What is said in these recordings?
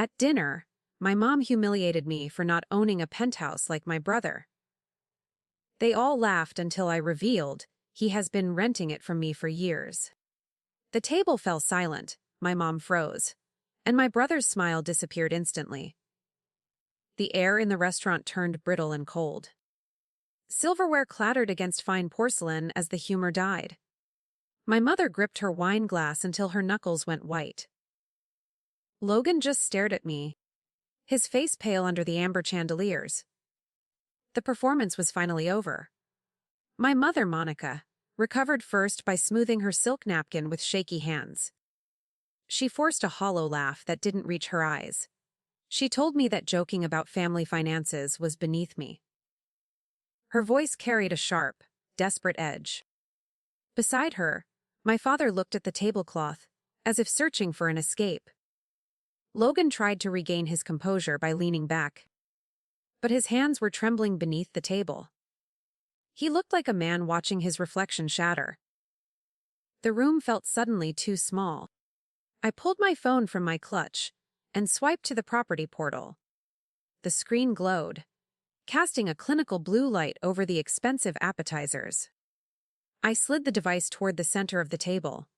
At dinner, my mom humiliated me for not owning a penthouse like my brother. They all laughed until I revealed he has been renting it from me for years. The table fell silent, my mom froze, and my brother's smile disappeared instantly. The air in the restaurant turned brittle and cold. Silverware clattered against fine porcelain as the humor died. My mother gripped her wine glass until her knuckles went white. Logan just stared at me, his face pale under the amber chandeliers. The performance was finally over. My mother, Monica, recovered first by smoothing her silk napkin with shaky hands. She forced a hollow laugh that didn't reach her eyes. She told me that joking about family finances was beneath me. Her voice carried a sharp, desperate edge. Beside her, my father looked at the tablecloth, as if searching for an escape. Logan tried to regain his composure by leaning back, but his hands were trembling beneath the table. He looked like a man watching his reflection shatter. The room felt suddenly too small. I pulled my phone from my clutch and swiped to the property portal. The screen glowed, casting a clinical blue light over the expensive appetizers. I slid the device toward the center of the table.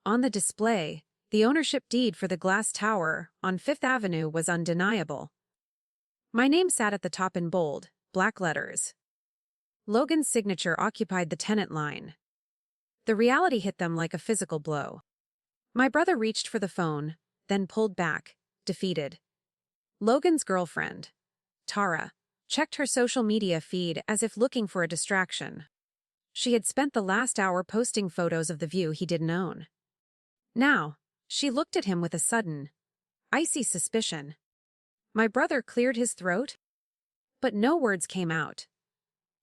On the display, the ownership deed for the glass tower on Fifth Avenue was undeniable. My name sat at the top in bold, black letters. Logan's signature occupied the tenant line. The reality hit them like a physical blow. My brother reached for the phone, then pulled back, defeated. Logan's girlfriend, Tara, checked her social media feed as if looking for a distraction. She had spent the last hour posting photos of the view he didn't own. Now, she looked at him with a sudden, icy suspicion. My brother cleared his throat, but no words came out.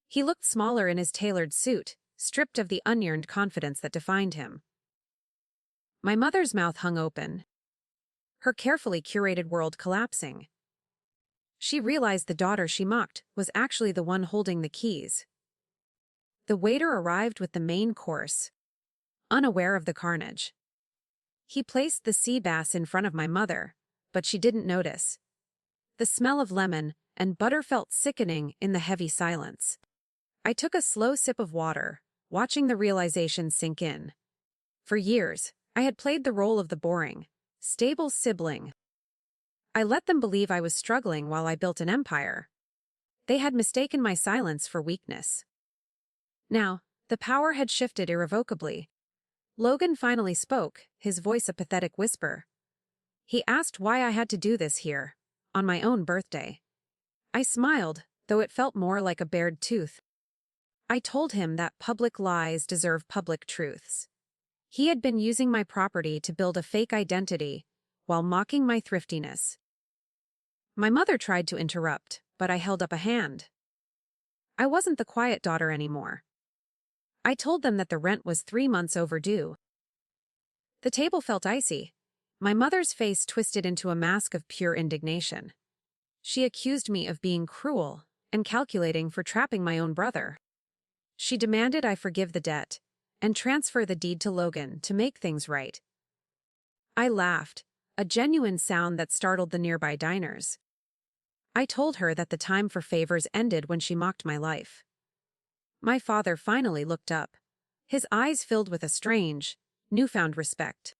He looked smaller in his tailored suit, stripped of the unearned confidence that defined him. My mother's mouth hung open, her carefully curated world collapsing. She realized the daughter she mocked was actually the one holding the keys. The waiter arrived with the main course, unaware of the carnage. He placed the sea bass in front of my mother, but she didn't notice. The smell of lemon and butter felt sickening in the heavy silence. I took a slow sip of water, watching the realization sink in. For years, I had played the role of the boring, stable sibling. I let them believe I was struggling while I built an empire. They had mistaken my silence for weakness. Now, the power had shifted irrevocably. Logan finally spoke, his voice a pathetic whisper. He asked why I had to do this here, on my own birthday. I smiled, though it felt more like a bared tooth. I told him that public lies deserve public truths. He had been using my property to build a fake identity, while mocking my thriftiness. My mother tried to interrupt, but I held up a hand. I wasn't the quiet daughter anymore. I told them that the rent was 3 months overdue. The table felt icy. My mother's face twisted into a mask of pure indignation. She accused me of being cruel and calculating for trapping my own brother. She demanded I forgive the debt and transfer the deed to Logan to make things right. I laughed, a genuine sound that startled the nearby diners. I told her that the time for favors ended when she mocked my life. My father finally looked up, his eyes filled with a strange, newfound respect.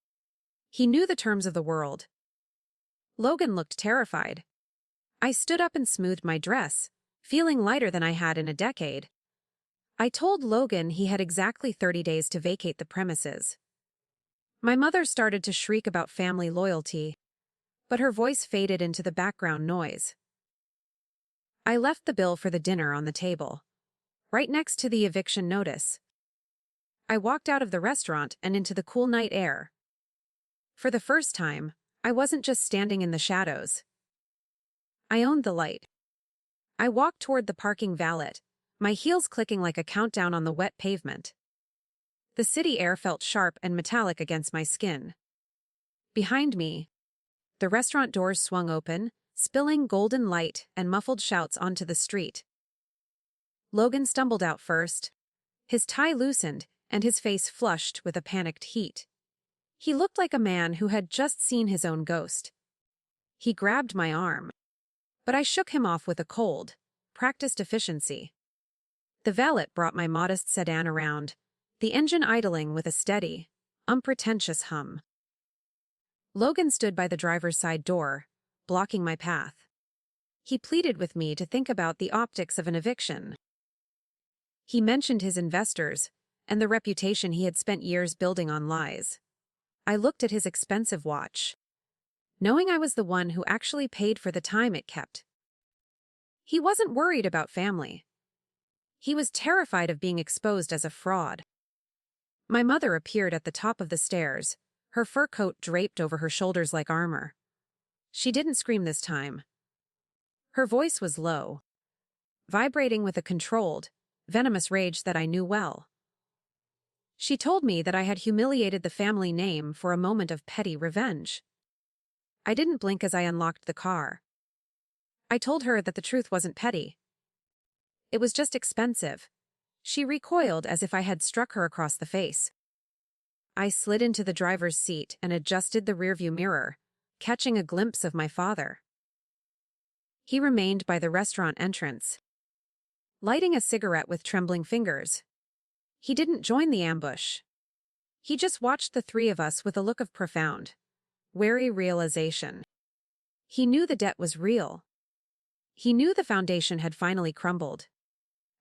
He knew the terms of the world. Logan looked terrified. I stood up and smoothed my dress, feeling lighter than I had in a decade. I told Logan he had exactly 30 days to vacate the premises. My mother started to shriek about family loyalty, but her voice faded into the background noise. I left the bill for the dinner on the table, right next to the eviction notice. I walked out of the restaurant and into the cool night air. For the first time, I wasn't just standing in the shadows. I owned the light. I walked toward the parking valet, my heels clicking like a countdown on the wet pavement. The city air felt sharp and metallic against my skin. Behind me, the restaurant doors swung open, spilling golden light and muffled shouts onto the street. Logan stumbled out first. His tie loosened, and his face flushed with a panicked heat. He looked like a man who had just seen his own ghost. He grabbed my arm. But I shook him off with a cold, practiced efficiency. The valet brought my modest sedan around, the engine idling with a steady, unpretentious hum. Logan stood by the driver's side door, blocking my path. He pleaded with me to think about the optics of an eviction. He mentioned his investors and the reputation he had spent years building on lies. I looked at his expensive watch, knowing I was the one who actually paid for the time it kept. He wasn't worried about family. He was terrified of being exposed as a fraud. My mother appeared at the top of the stairs, her fur coat draped over her shoulders like armor. She didn't scream this time. Her voice was low, vibrating with a controlled, venomous rage that I knew well. She told me that I had humiliated the family name for a moment of petty revenge. I didn't blink as I unlocked the car. I told her that the truth wasn't petty. It was just expensive. She recoiled as if I had struck her across the face. I slid into the driver's seat and adjusted the rearview mirror, catching a glimpse of my father. He remained by the restaurant entrance, lighting a cigarette with trembling fingers. He didn't join the ambush. He just watched the three of us with a look of profound, wary realization. He knew the debt was real. He knew the foundation had finally crumbled.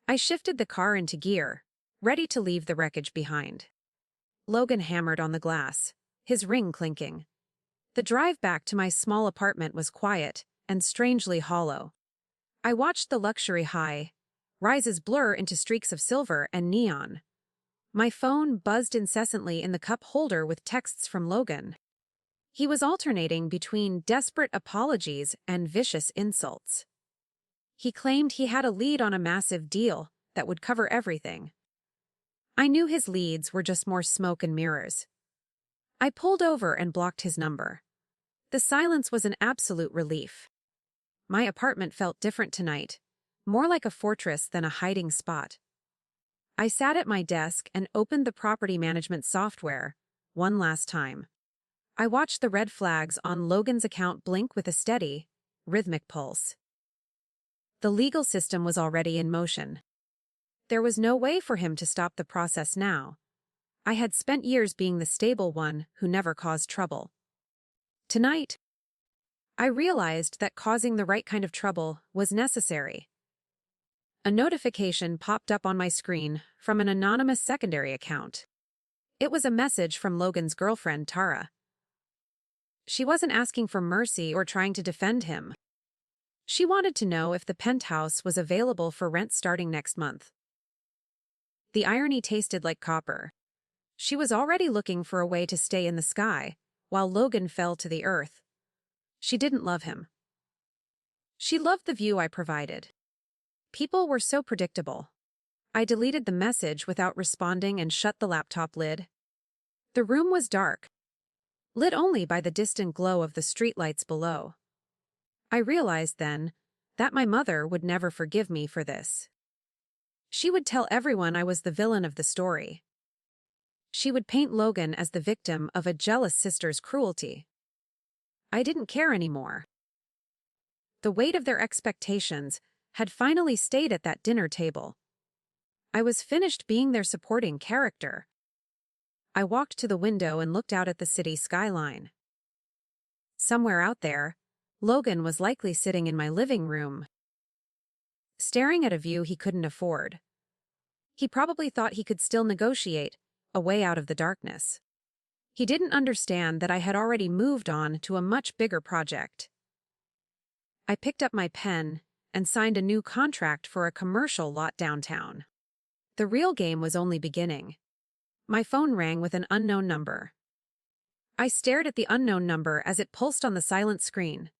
I shifted the car into gear, ready to leave the wreckage behind. Logan hammered on the glass, his ring clinking. The drive back to my small apartment was quiet and strangely hollow. I watched the luxury high rises blur into streaks of silver and neon. My phone buzzed incessantly in the cup holder with texts from Logan. He was alternating between desperate apologies and vicious insults. He claimed he had a lead on a massive deal that would cover everything. I knew his leads were just more smoke and mirrors. I pulled over and blocked his number. The silence was an absolute relief. My apartment felt different tonight, more like a fortress than a hiding spot. I sat at my desk and opened the property management software one last time. I watched the red flags on Logan's account blink with a steady, rhythmic pulse. The legal system was already in motion. There was no way for him to stop the process now. I had spent years being the stable one who never caused trouble. Tonight, I realized that causing the right kind of trouble was necessary. A notification popped up on my screen from an anonymous secondary account. It was a message from Logan's girlfriend, Tara. She wasn't asking for mercy or trying to defend him. She wanted to know if the penthouse was available for rent starting next month. The irony tasted like copper. She was already looking for a way to stay in the sky, while Logan fell to the earth. She didn't love him. She loved the view I provided. People were so predictable. I deleted the message without responding and shut the laptop lid. The room was dark, lit only by the distant glow of the streetlights below. I realized then that my mother would never forgive me for this. She would tell everyone I was the villain of the story. She would paint Logan as the victim of a jealous sister's cruelty. I didn't care anymore. The weight of their expectations had finally stayed at that dinner table. I was finished being their supporting character. I walked to the window and looked out at the city skyline. Somewhere out there, Logan was likely sitting in my living room, staring at a view he couldn't afford. He probably thought he could still negotiate a way out of the darkness. He didn't understand that I had already moved on to a much bigger project. I picked up my pen and signed a new contract for a commercial lot downtown. The real game was only beginning. My phone rang with an unknown number. I stared at the unknown number as it pulsed on the silent screen.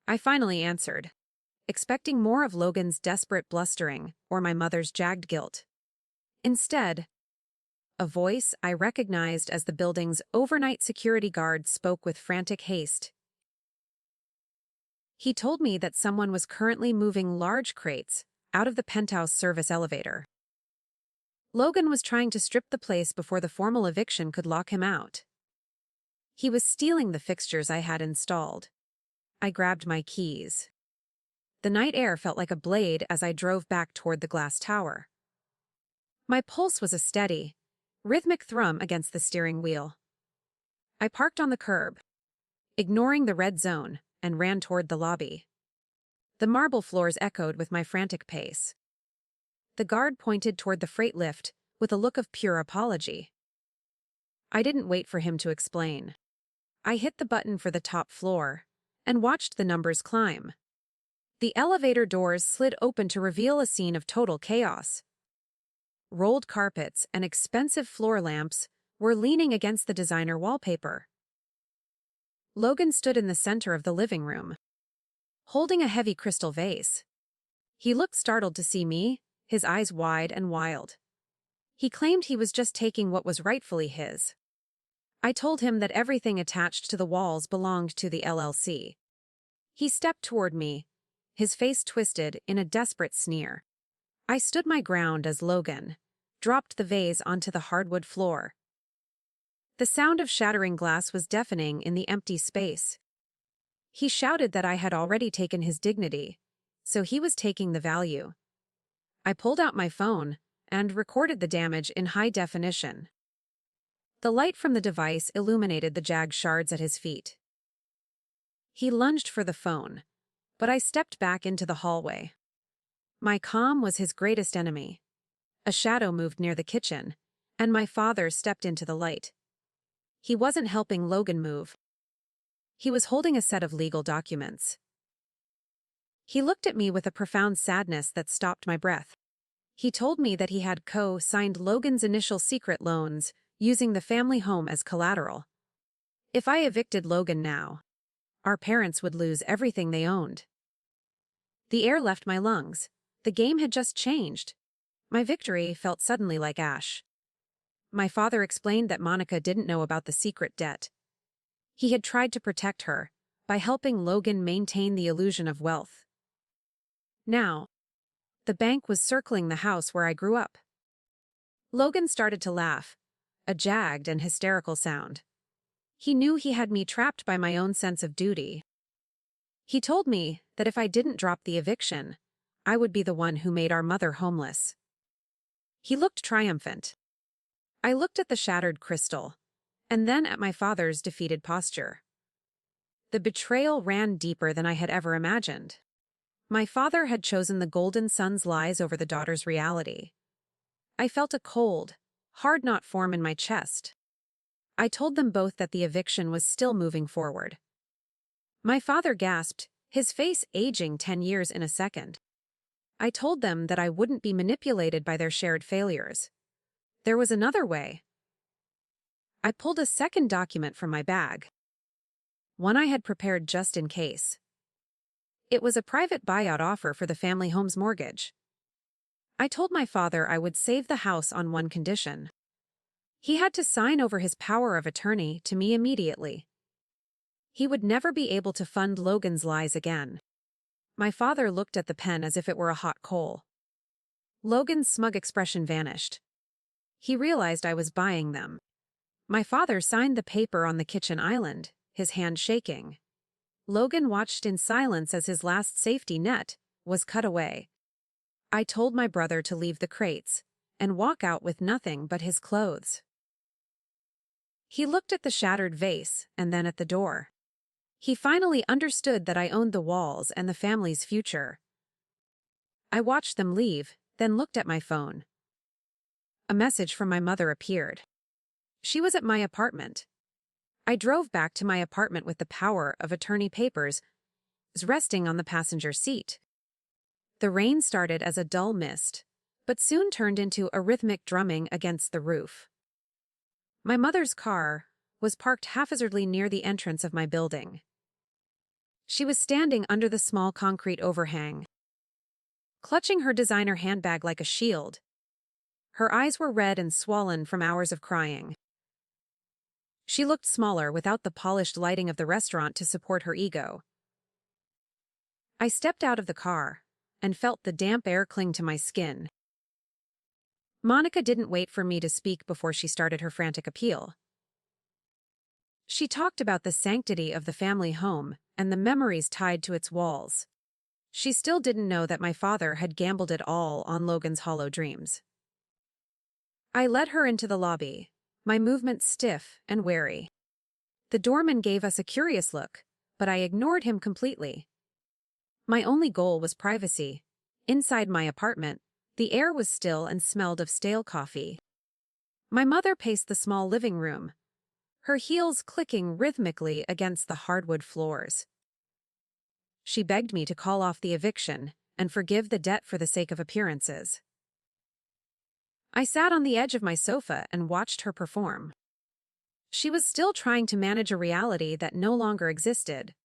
I finally answered, expecting more of Logan's desperate blustering or my mother's jagged guilt. Instead, a voice I recognized as the building's overnight security guard spoke with frantic haste. He told me that someone was currently moving large crates out of the penthouse service elevator. Logan was trying to strip the place before the formal eviction could lock him out. He was stealing the fixtures I had installed. I grabbed my keys. The night air felt like a blade as I drove back toward the glass tower. My pulse was a steady, rhythmic thrum against the steering wheel. I parked on the curb, ignoring the red zone, and ran toward the lobby. The marble floors echoed with my frantic pace. The guard pointed toward the freight lift with a look of pure apology. I didn't wait for him to explain. I hit the button for the top floor and watched the numbers climb. The elevator doors slid open to reveal a scene of total chaos. Rolled carpets and expensive floor lamps were leaning against the designer wallpaper. Logan stood in the center of the living room, holding a heavy crystal vase. He looked startled to see me, his eyes wide and wild. He claimed he was just taking what was rightfully his. I told him that everything attached to the walls belonged to the LLC. He stepped toward me, his face twisted in a desperate sneer. I stood my ground as Logan dropped the vase onto the hardwood floor. The sound of shattering glass was deafening in the empty space. He shouted that I had already taken his dignity, so he was taking the value. I pulled out my phone and recorded the damage in high definition. The light from the device illuminated the jagged shards at his feet. He lunged for the phone, but I stepped back into the hallway. My calm was his greatest enemy. A shadow moved near the kitchen, and my father stepped into the light. He wasn't helping Logan move. He was holding a set of legal documents. He looked at me with a profound sadness that stopped my breath. He told me that he had co-signed Logan's initial secret loans using the family home as collateral. If I evicted Logan now, our parents would lose everything they owned. The air left my lungs. The game had just changed. My victory felt suddenly like ash. My father explained that Monica didn't know about the secret debt. He had tried to protect her by helping Logan maintain the illusion of wealth. Now, the bank was circling the house where I grew up. Logan started to laugh, a jagged and hysterical sound. He knew he had me trapped by my own sense of duty. He told me that if I didn't drop the eviction, I would be the one who made our mother homeless. He looked triumphant. I looked at the shattered crystal, and then at my father's defeated posture. The betrayal ran deeper than I had ever imagined. My father had chosen the golden son's lies over the daughter's reality. I felt a cold, hard knot form in my chest. I told them both that the eviction was still moving forward. My father gasped, his face aging 10 years in a second. I told them that I wouldn't be manipulated by their shared failures. There was another way. I pulled a second document from my bag, one I had prepared just in case. It was a private buyout offer for the family home's mortgage. I told my father I would save the house on one condition. He had to sign over his power of attorney to me immediately. He would never be able to fund Logan's lies again. My father looked at the pen as if it were a hot coal. Logan's smug expression vanished. He realized I was buying them. My father signed the paper on the kitchen island, his hand shaking. Logan watched in silence as his last safety net was cut away. I told my brother to leave the crates and walk out with nothing but his clothes. He looked at the shattered vase and then at the door. He finally understood that I owned the walls and the family's future. I watched them leave, then looked at my phone. A message from my mother appeared. She was at my apartment. I drove back to my apartment with the power of attorney papers resting on the passenger seat. The rain started as a dull mist, but soon turned into a rhythmic drumming against the roof. My mother's car was parked haphazardly near the entrance of my building. She was standing under the small concrete overhang, clutching her designer handbag like a shield. Her eyes were red and swollen from hours of crying. She looked smaller without the polished lighting of the restaurant to support her ego. I stepped out of the car and felt the damp air cling to my skin. Monica didn't wait for me to speak before she started her frantic appeal. She talked about the sanctity of the family home and the memories tied to its walls. She still didn't know that my father had gambled it all on Logan's hollow dreams. I led her into the lobby, my movements stiff and wary. The doorman gave us a curious look, but I ignored him completely. My only goal was privacy. Inside my apartment, the air was still and smelled of stale coffee. My mother paced the small living room, her heels clicking rhythmically against the hardwood floors. She begged me to call off the eviction and forgive the debt for the sake of appearances. I sat on the edge of my sofa and watched her perform. She was still trying to manage a reality that no longer existed.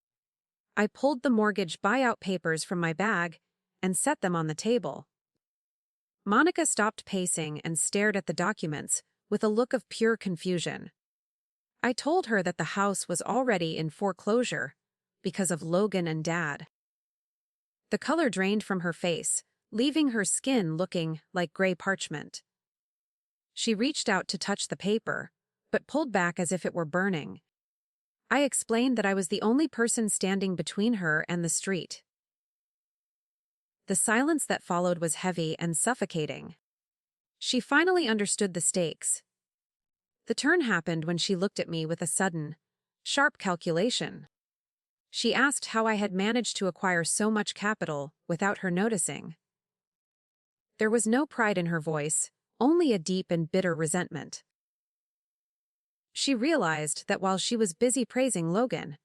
I pulled the mortgage buyout papers from my bag and set them on the table. Monica stopped pacing and stared at the documents with a look of pure confusion. I told her that the house was already in foreclosure because of Logan and Dad. The color drained from her face, leaving her skin looking like gray parchment. She reached out to touch the paper, but pulled back as if it were burning. I explained that I was the only person standing between her and the street. The silence that followed was heavy and suffocating. She finally understood the stakes. The turn happened when she looked at me with a sudden, sharp calculation. She asked how I had managed to acquire so much capital without her noticing. There was no pride in her voice, only a deep and bitter resentment. She realized that while she was busy praising Logan,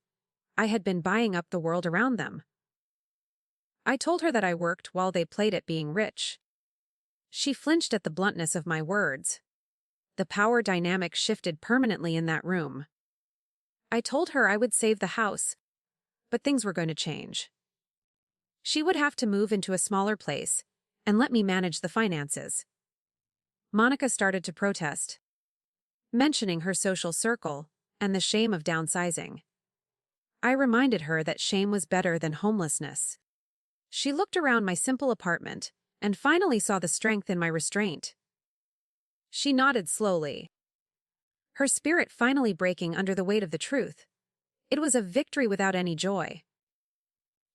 I had been buying up the world around them. I told her that I worked while they played at being rich. She flinched at the bluntness of my words. The power dynamic shifted permanently in that room. I told her I would save the house, but things were going to change. She would have to move into a smaller place and let me manage the finances. Monica started to protest, mentioning her social circle and the shame of downsizing. I reminded her that shame was better than homelessness. She looked around my simple apartment and finally saw the strength in my restraint. She nodded slowly, her spirit finally breaking under the weight of the truth. It was a victory without any joy.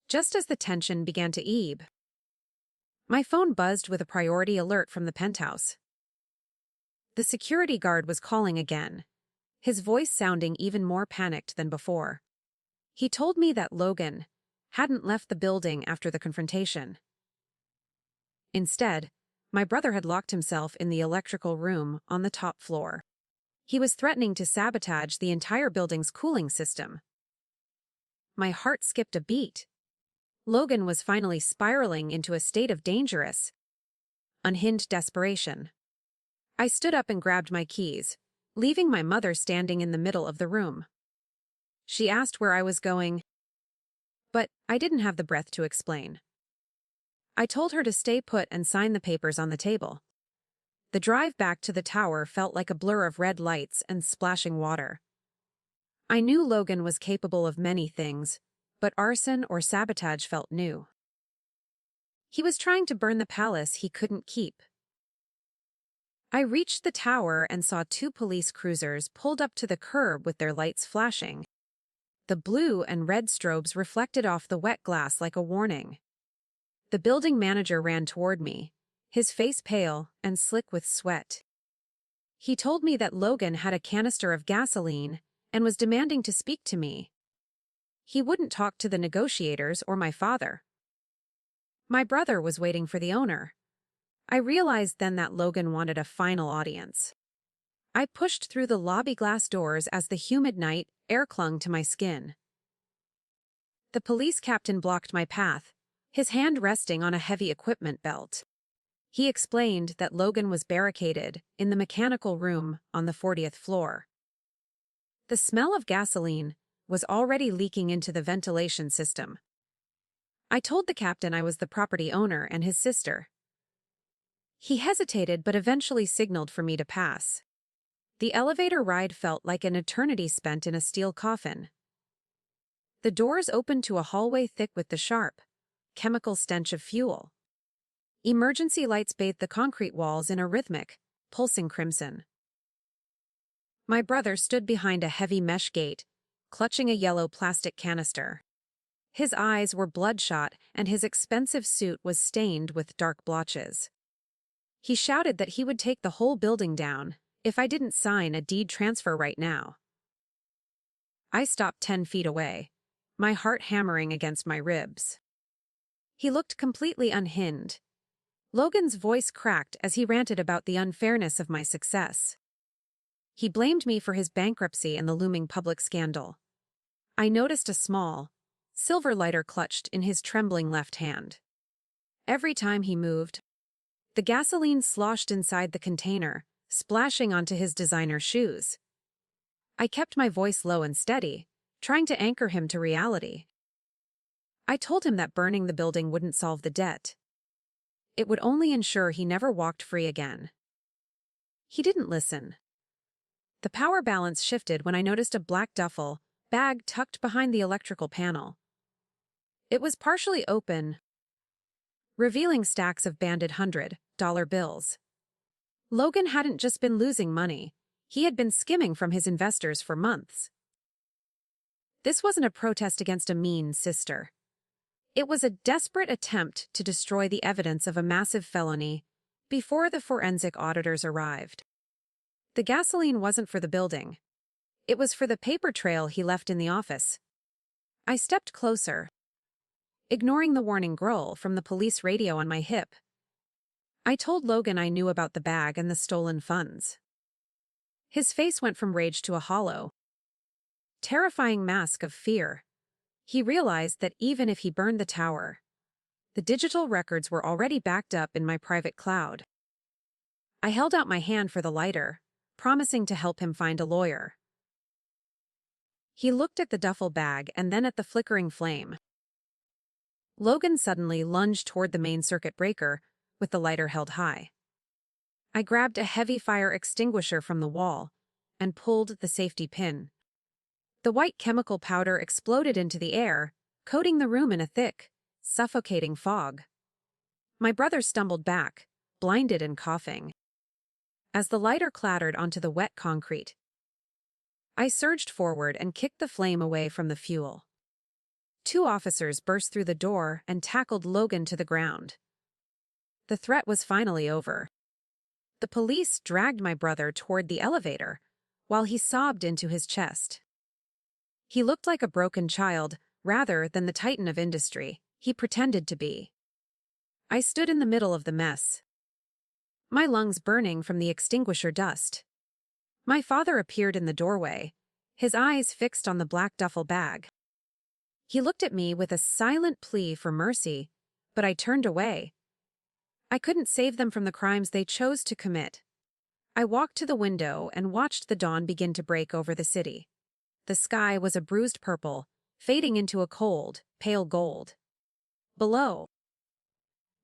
Just as the tension began to ebb, my phone buzzed with a priority alert from the penthouse. The security guard was calling again, his voice sounding even more panicked than before. He told me that Logan hadn't left the building after the confrontation. Instead, my brother had locked himself in the electrical room on the top floor. He was threatening to sabotage the entire building's cooling system. My heart skipped a beat. Logan was finally spiraling into a state of dangerous, unhinged desperation. I stood up and grabbed my keys, leaving my mother standing in the middle of the room. She asked where I was going, but I didn't have the breath to explain. I told her to stay put and sign the papers on the table. The drive back to the tower felt like a blur of red lights and splashing water. I knew Logan was capable of many things, but arson or sabotage felt new. He was trying to burn the palace he couldn't keep. I reached the tower and saw 2 police cruisers pulled up to the curb with their lights flashing. The blue and red strobes reflected off the wet glass like a warning. The building manager ran toward me, his face pale and slick with sweat. He told me that Logan had a canister of gasoline and was demanding to speak to me. He wouldn't talk to the negotiators or my father. My brother was waiting for the owner. I realized then that Logan wanted a final audience. I pushed through the lobby glass doors as the humid night air clung to my skin. The police captain blocked my path, his hand resting on a heavy equipment belt. He explained that Logan was barricaded in the mechanical room on the 40th floor. The smell of gasoline was already leaking into the ventilation system. I told the captain I was the property owner and his sister. He hesitated but eventually signaled for me to pass. The elevator ride felt like an eternity spent in a steel coffin. The doors opened to a hallway thick with the sharp, chemical stench of fuel. Emergency lights bathed the concrete walls in a rhythmic, pulsing crimson. My brother stood behind a heavy mesh gate, clutching a yellow plastic canister. His eyes were bloodshot and his expensive suit was stained with dark blotches. He shouted that he would take the whole building down if I didn't sign a deed transfer right now. I stopped 10 feet away, my heart hammering against my ribs. He looked completely unhinged. Logan's voice cracked as he ranted about the unfairness of my success. He blamed me for his bankruptcy and the looming public scandal. I noticed a small, silver lighter clutched in his trembling left hand. Every time he moved, the gasoline sloshed inside the container, splashing onto his designer shoes. I kept my voice low and steady, trying to anchor him to reality. I told him that burning the building wouldn't solve the debt. It would only ensure he never walked free again. He didn't listen. The power balance shifted when I noticed a black duffel bag tucked behind the electrical panel. It was partially open, revealing stacks of banded $100 bills. Logan hadn't just been losing money, he had been skimming from his investors for months. This wasn't a protest against a mean sister. It was a desperate attempt to destroy the evidence of a massive felony before the forensic auditors arrived. The gasoline wasn't for the building. It was for the paper trail he left in the office. I stepped closer, ignoring the warning growl from the police radio on my hip. I told Logan I knew about the bag and the stolen funds. His face went from rage to a hollow, terrifying mask of fear. He realized that even if he burned the tower, the digital records were already backed up in my private cloud. I held out my hand for the lighter, promising to help him find a lawyer. He looked at the duffel bag and then at the flickering flame. Logan suddenly lunged toward the main circuit breaker, with the lighter held high. I grabbed a heavy fire extinguisher from the wall and pulled the safety pin. The white chemical powder exploded into the air, coating the room in a thick, suffocating fog. My brother stumbled back, blinded and coughing. As the lighter clattered onto the wet concrete, I surged forward and kicked the flame away from the fuel. 2 officers burst through the door and tackled Logan to the ground. The threat was finally over. The police dragged my brother toward the elevator, while he sobbed into his chest. He looked like a broken child, rather than the titan of industry he pretended to be. I stood in the middle of the mess, my lungs burning from the extinguisher dust. My father appeared in the doorway, his eyes fixed on the black duffel bag. He looked at me with a silent plea for mercy, but I turned away. I couldn't save them from the crimes they chose to commit. I walked to the window and watched the dawn begin to break over the city. The sky was a bruised purple, fading into a cold, pale gold. Below,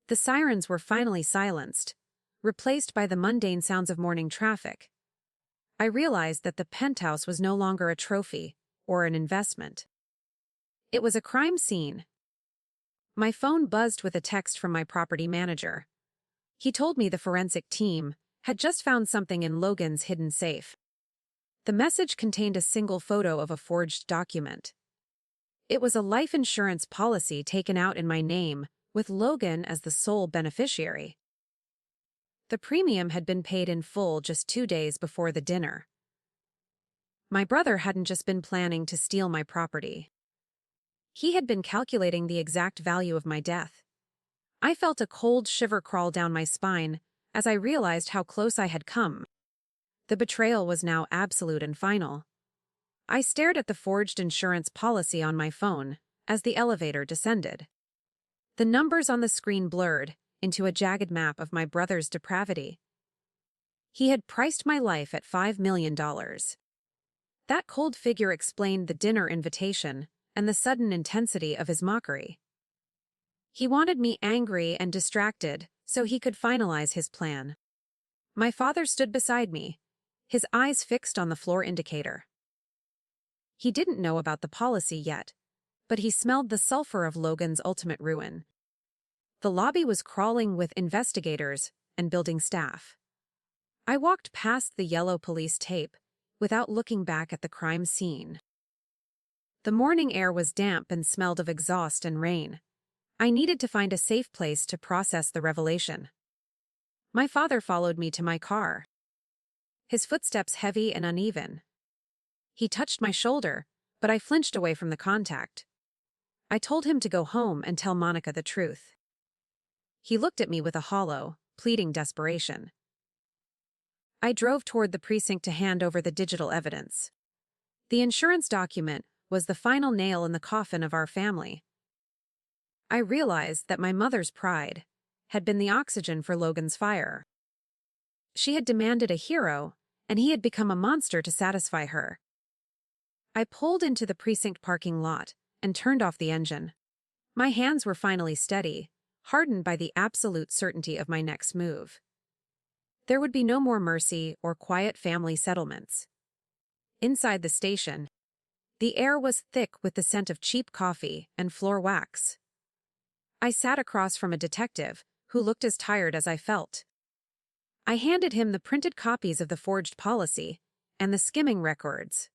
the sirens were finally silenced, replaced by the mundane sounds of morning traffic. I realized that the penthouse was no longer a trophy or an investment. It was a crime scene. My phone buzzed with a text from my property manager. He told me the forensic team had just found something in Logan's hidden safe. The message contained a single photo of a forged document. It was a life insurance policy taken out in my name, with Logan as the sole beneficiary. The premium had been paid in full just 2 days before the dinner. My brother hadn't just been planning to steal my property. He had been calculating the exact value of my death. I felt a cold shiver crawl down my spine as I realized how close I had come. The betrayal was now absolute and final. I stared at the forged insurance policy on my phone as the elevator descended. The numbers on the screen blurred into a jagged map of my brother's depravity. He had priced my life at $5 million. That cold figure explained the dinner invitation and the sudden intensity of his mockery. He wanted me angry and distracted so he could finalize his plan. My father stood beside me, his eyes fixed on the floor indicator. He didn't know about the policy yet, but he smelled the sulfur of Logan's ultimate ruin. The lobby was crawling with investigators and building staff. I walked past the yellow police tape, without looking back at the crime scene. The morning air was damp and smelled of exhaust and rain. I needed to find a safe place to process the revelation. My father followed me to my car, his footsteps heavy and uneven. He touched my shoulder, but I flinched away from the contact. I told him to go home and tell Monica the truth. He looked at me with a hollow, pleading desperation. I drove toward the precinct to hand over the digital evidence. The insurance document was the final nail in the coffin of our family. I realized that my mother's pride had been the oxygen for Logan's fire. She had demanded a hero, and he had become a monster to satisfy her. I pulled into the precinct parking lot and turned off the engine. My hands were finally steady, hardened by the absolute certainty of my next move. There would be no more mercy or quiet family settlements. Inside the station, the air was thick with the scent of cheap coffee and floor wax. I sat across from a detective who looked as tired as I felt. I handed him the printed copies of the forged policy and the skimming records.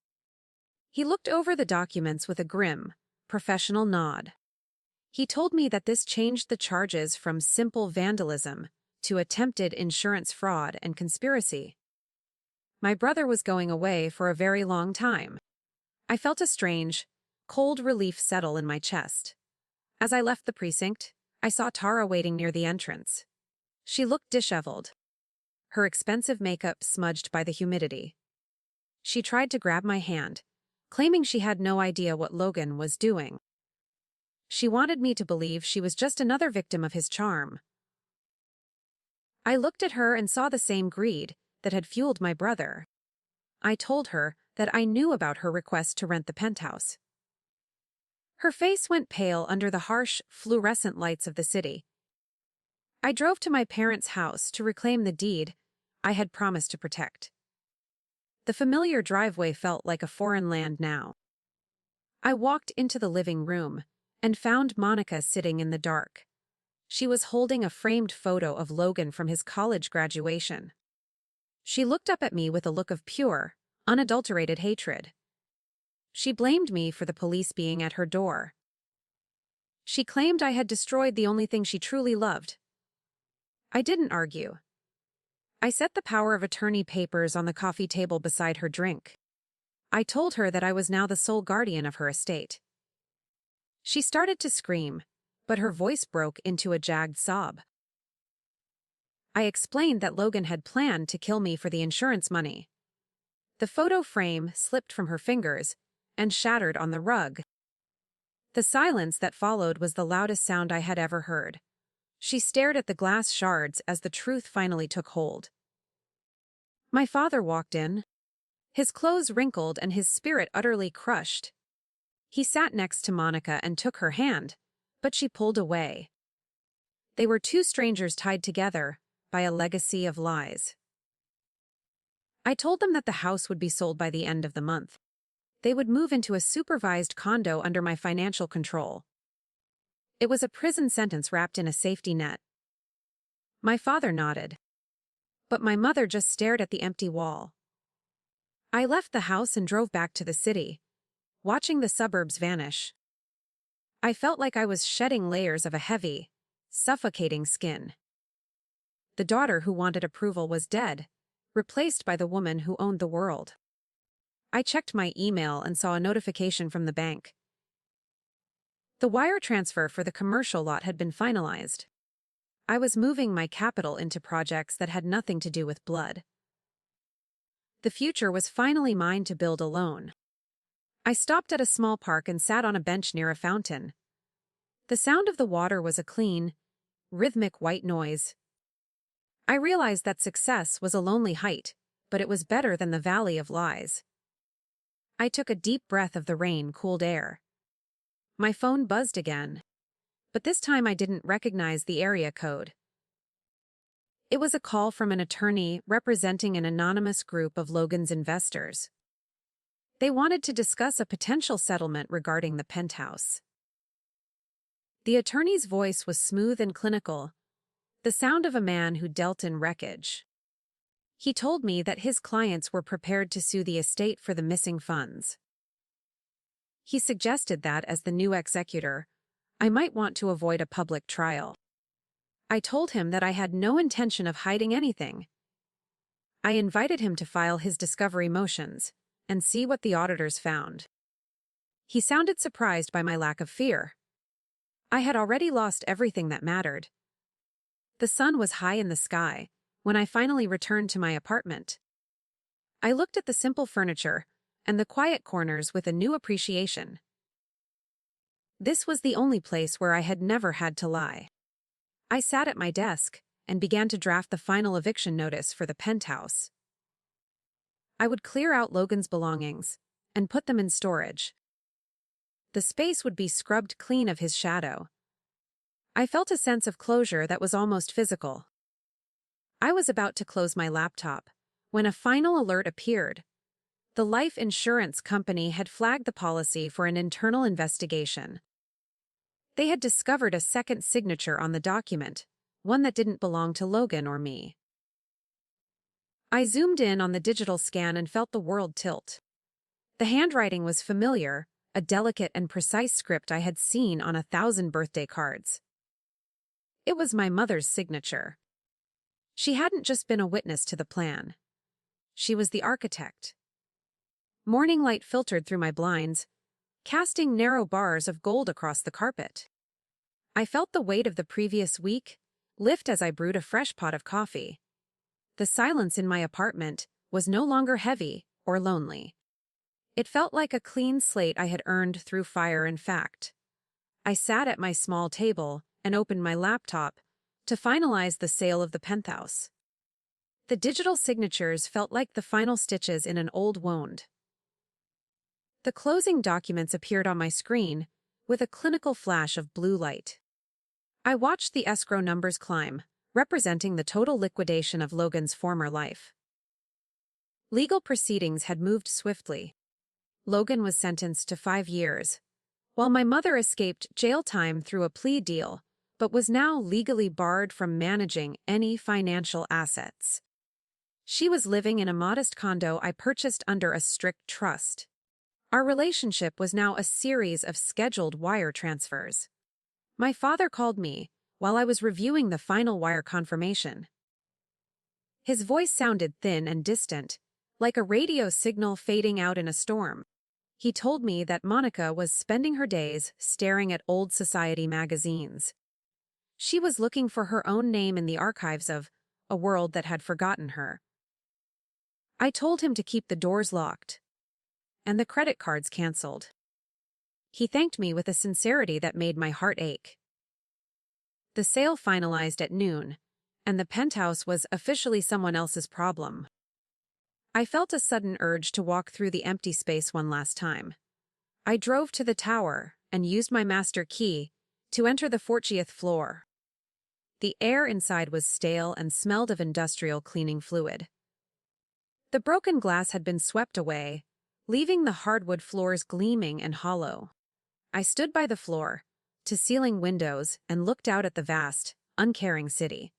He looked over the documents with a grim, professional nod. He told me that this changed the charges from simple vandalism to attempted insurance fraud and conspiracy. My brother was going away for a very long time. I felt a strange, cold relief settle in my chest. As I left the precinct, I saw Tara waiting near the entrance. She looked disheveled, her expensive makeup smudged by the humidity. She tried to grab my hand, claiming she had no idea what Logan was doing. She wanted me to believe she was just another victim of his charm. I looked at her and saw the same greed that had fueled my brother. I told her that I knew about her request to rent the penthouse. Her face went pale under the harsh, fluorescent lights of the city. I drove to my parents' house to reclaim the deed I had promised to protect. The familiar driveway felt like a foreign land now. I walked into the living room and found Monica sitting in the dark. She was holding a framed photo of Logan from his college graduation. She looked up at me with a look of pure, unadulterated hatred. She blamed me for the police being at her door. She claimed I had destroyed the only thing she truly loved. I didn't argue. I set the power of attorney papers on the coffee table beside her drink. I told her that I was now the sole guardian of her estate. She started to scream, but her voice broke into a jagged sob. I explained that Logan had planned to kill me for the insurance money. The photo frame slipped from her fingers and shattered on the rug. The silence that followed was the loudest sound I had ever heard. She stared at the glass shards as the truth finally took hold. My father walked in, his clothes wrinkled and his spirit utterly crushed. He sat next to Monica and took her hand, but she pulled away. They were two strangers tied together by a legacy of lies. I told them that the house would be sold by the end of the month. They would move into a supervised condo under my financial control. It was a prison sentence wrapped in a safety net. My father nodded, but my mother just stared at the empty wall. I left the house and drove back to the city, watching the suburbs vanish. I felt like I was shedding layers of a heavy, suffocating skin. The daughter who wanted approval was dead, replaced by the woman who owned the world. I checked my email and saw a notification from the bank. The wire transfer for the commercial lot had been finalized. I was moving my capital into projects that had nothing to do with blood. The future was finally mine to build alone. I stopped at a small park and sat on a bench near a fountain. The sound of the water was a clean, rhythmic white noise. I realized that success was a lonely height, but it was better than the valley of lies. I took a deep breath of the rain-cooled air. My phone buzzed again, but this time I didn't recognize the area code. It was a call from an attorney representing an anonymous group of Logan's investors. They wanted to discuss a potential settlement regarding the penthouse. The attorney's voice was smooth and clinical, the sound of a man who dealt in wreckage. He told me that his clients were prepared to sue the estate for the missing funds. He suggested that, as the new executor, I might want to avoid a public trial. I told him that I had no intention of hiding anything. I invited him to file his discovery motions and see what the auditors found. He sounded surprised by my lack of fear. I had already lost everything that mattered. The sun was high in the sky when I finally returned to my apartment. I looked at the simple furniture and the quiet corners with a new appreciation. This was the only place where I had never had to lie. I sat at my desk and began to draft the final eviction notice for the Penthouse. I would clear out Logan's belongings and put them in storage. The space would be scrubbed clean of his shadow. I felt a sense of closure that was almost physical. I was about to close my laptop when a final alert appeared. The life insurance company had flagged the policy for an internal investigation. They had discovered a second signature on the document, one that didn't belong to Logan or me. I zoomed in on the digital scan and felt the world tilt. The handwriting was familiar, a delicate and precise script I had seen on 1,000 birthday cards. It was my mother's signature. She hadn't just been a witness to the plan. She was the architect. Morning light filtered through my blinds, casting narrow bars of gold across the carpet. I felt the weight of the previous week lift as I brewed a fresh pot of coffee. The silence in my apartment was no longer heavy or lonely. It felt like a clean slate I had earned through fire and fact. I sat at my small table and opened my laptop to finalize the sale of the Penthouse. The digital signatures felt like the final stitches in an old wound. The closing documents appeared on my screen with a clinical flash of blue light. I watched the escrow numbers climb, representing the total liquidation of Logan's former life. Legal proceedings had moved swiftly. Logan was sentenced to 5 years, while my mother escaped jail time through a plea deal, but was now legally barred from managing any financial assets. She was living in a modest condo I purchased under a strict trust. Our relationship was now a series of scheduled wire transfers. My father called me while I was reviewing the final wire confirmation. His voice sounded thin and distant, like a radio signal fading out in a storm. He told me that Monica was spending her days staring at old society magazines. She was looking for her own name in the archives of a world that had forgotten her. I told him to keep the doors locked and the credit cards canceled. He thanked me with a sincerity that made my heart ache. The sale finalized at noon, and the Penthouse was officially someone else's problem. I felt a sudden urge to walk through the empty space one last time. I drove to the tower and used my master key to enter the 40th floor. The air inside was stale and smelled of industrial cleaning fluid. The broken glass had been swept away, leaving the hardwood floors gleaming and hollow. I stood by the floor-to-ceiling windows and looked out at the vast, uncaring city.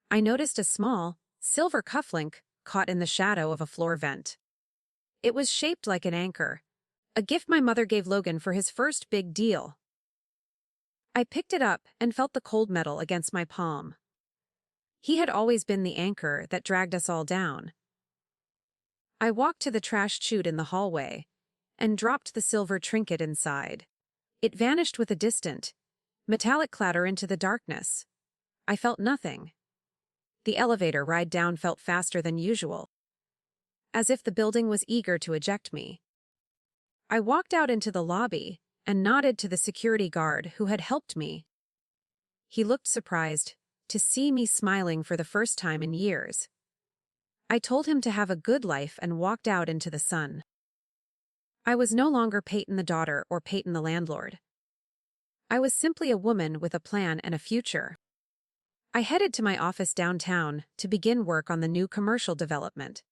I noticed a small, silver cufflink caught in the shadow of a floor vent. It was shaped like an anchor, a gift my mother gave Logan for his first big deal. I picked it up and felt the cold metal against my palm. He had always been the anchor that dragged us all down. I walked to the trash chute in the hallway and dropped the silver trinket inside. It vanished with a distant, metallic clatter into the darkness. I felt nothing. The elevator ride down felt faster than usual, as if the building was eager to eject me. I walked out into the lobby and nodded to the security guard who had helped me. He looked surprised to see me smiling for the first time in years. I told him to have a good life and walked out into the sun. I was no longer Payton the daughter or Payton the landlord. I was simply a woman with a plan and a future. I headed to my office downtown to begin work on the new commercial development.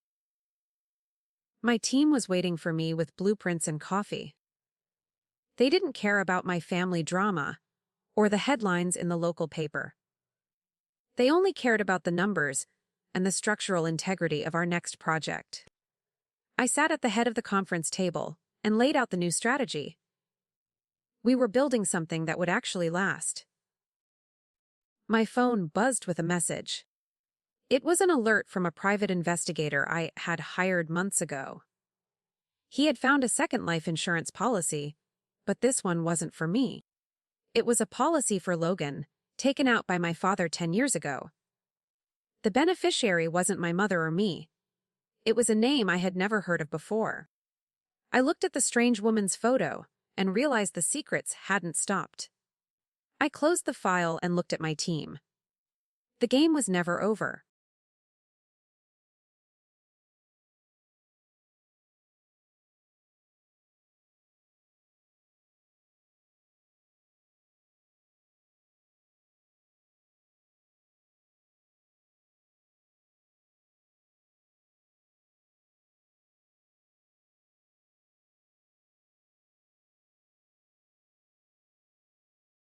My team was waiting for me with blueprints and coffee. They didn't care about my family drama or the headlines in the local paper. They only cared about the numbers and the structural integrity of our next project. I sat at the head of the conference table and laid out the new strategy. We were building something that would actually last. My phone buzzed with a message. It was an alert from a private investigator I had hired months ago. He had found a second life insurance policy, but this one wasn't for me. It was a policy for Logan, taken out by my father 10 years ago. The beneficiary wasn't my mother or me. It was a name I had never heard of before. I looked at the strange woman's photo and realized the secrets hadn't stopped. I closed the file and looked at my team. The game was never over.